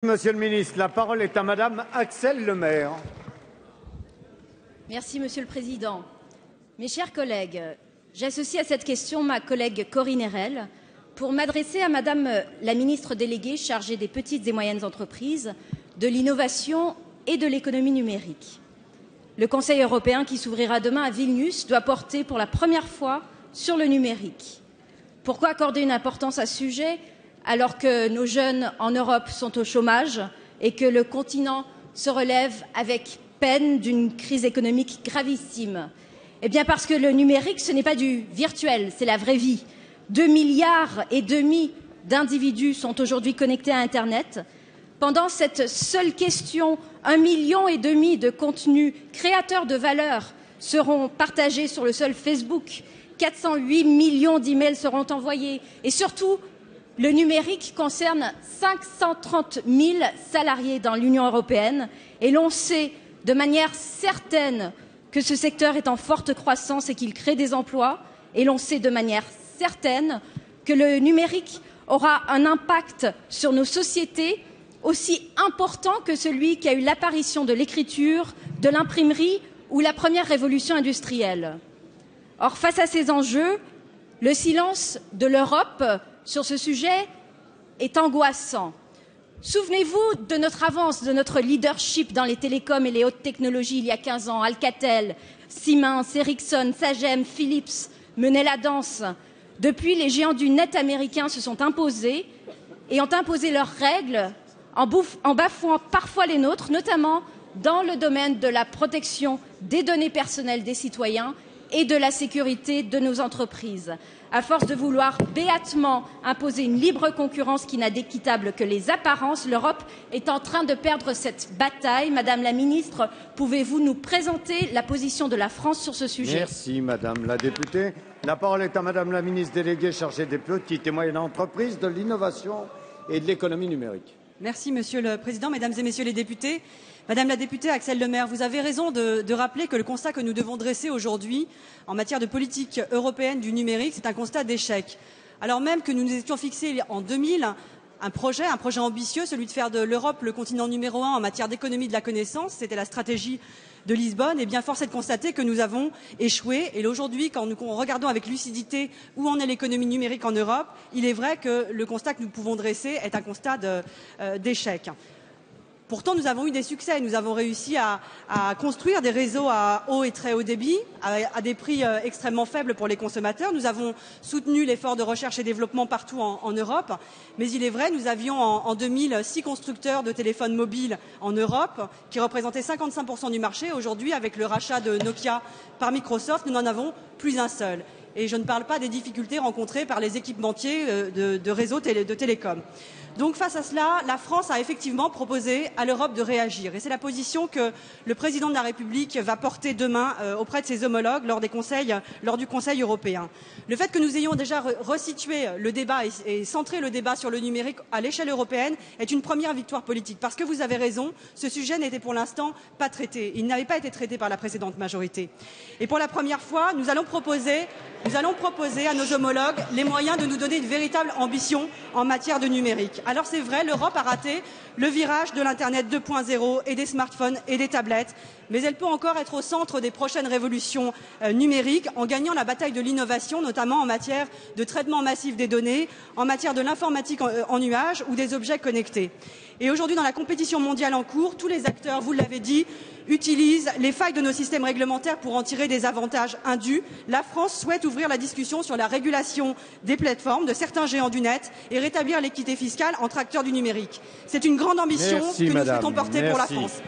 Monsieur le ministre, la parole est à Madame Axelle Lemaire. Merci, Monsieur le Président. Mes chers collègues, j'associe à cette question ma collègue Corinne Erel pour m'adresser à Madame la ministre déléguée chargée des petites et moyennes entreprises, de l'innovation et de l'économie numérique. Le Conseil européen qui s'ouvrira demain à Vilnius doit porter pour la première fois sur le numérique. Pourquoi accorder une importance à ce sujet alors que nos jeunes en Europe sont au chômage et que le continent se relève avec peine d'une crise économique gravissime? Eh bien parce que le numérique, ce n'est pas du virtuel, c'est la vraie vie. 2,5 milliards d'individus sont aujourd'hui connectés à Internet. Pendant cette seule question, 1,5 million de contenus créateurs de valeur seront partagés sur le seul Facebook. 408 millions d'emails seront envoyés. Et surtout, le numérique concerne 530 000 salariés dans l'Union européenne et l'on sait de manière certaine que ce secteur est en forte croissance et qu'il crée des emplois. Et l'on sait de manière certaine que le numérique aura un impact sur nos sociétés aussi important que celui qui a eu l'apparition de l'écriture, de l'imprimerie ou la première révolution industrielle. Or, face à ces enjeux, le silence de l'Europe sur ce sujet est angoissant. Souvenez-vous de notre avance, de notre leadership dans les télécoms et les hautes technologies il y a 15 ans. Alcatel, Siemens, Ericsson, Sagem, Philips menaient la danse. Depuis, les géants du net américains se sont imposés et ont imposé leurs règles en bafouant parfois les nôtres, notamment dans le domaine de la protection des données personnelles des citoyens et de la sécurité de nos entreprises. À force de vouloir béatement imposer une libre concurrence qui n'a d'équitable que les apparences, l'Europe est en train de perdre cette bataille. Madame la ministre, pouvez-vous nous présenter la position de la France sur ce sujet? Merci Madame la députée. La parole est à Madame la ministre déléguée chargée des petites et moyennes entreprises, de l'innovation et de l'économie numérique. Merci Monsieur le Président, Mesdames et Messieurs les députés. Madame la députée Axelle Lemaire, vous avez raison de rappeler que le constat que nous devons dresser aujourd'hui en matière de politique européenne du numérique, c'est un constat d'échec. Alors même que nous nous étions fixés en 2000 un projet ambitieux, celui de faire de l'Europe le continent numéro 1 en matière d'économie de la connaissance, c'était la stratégie de Lisbonne, et bien force est de constater que nous avons échoué. Et aujourd'hui, quand nous regardons avec lucidité où en est l'économie numérique en Europe, il est vrai que le constat que nous pouvons dresser est un constat d'échec. Pourtant, nous avons eu des succès. Nous avons réussi à construire des réseaux à haut et très haut débit, à des prix extrêmement faibles pour les consommateurs. Nous avons soutenu l'effort de recherche et développement partout en Europe. Mais il est vrai, nous avions en 2000 6 constructeurs de téléphones mobiles en Europe, qui représentaient 55% du marché. Aujourd'hui, avec le rachat de Nokia par Microsoft, nous n'en avons plus un seul. Et je ne parle pas des difficultés rencontrées par les équipementiers de réseaux de télécom. Donc face à cela, la France a effectivement proposé à l'Europe de réagir. Et c'est la position que le président de la République va porter demain auprès de ses homologues lors du Conseil européen. Le fait que nous ayons déjà resitué le débat et centré le débat sur le numérique à l'échelle européenne est une première victoire politique. Parce que vous avez raison, ce sujet n'était pour l'instant pas traité. Il n'avait pas été traité par la précédente majorité. Et pour la première fois, nous allons proposer à nos homologues les moyens de nous donner une véritable ambition en matière de numérique. Alors c'est vrai, l'Europe a raté le virage de l'Internet 2.0 et des smartphones et des tablettes, mais elle peut encore être au centre des prochaines révolutions numériques en gagnant la bataille de l'innovation, notamment en matière de traitement massif des données, en matière de l'informatique en nuage ou des objets connectés. Et aujourd'hui, dans la compétition mondiale en cours, tous les acteurs, vous l'avez dit, utilisent les failles de nos systèmes réglementaires pour en tirer des avantages indus. La France souhaite ouvrir la discussion sur la régulation des plateformes, de certains géants du net, et rétablir l'équité fiscale entre acteurs du numérique. C'est une grande ambition que nous souhaitons porter pour la France.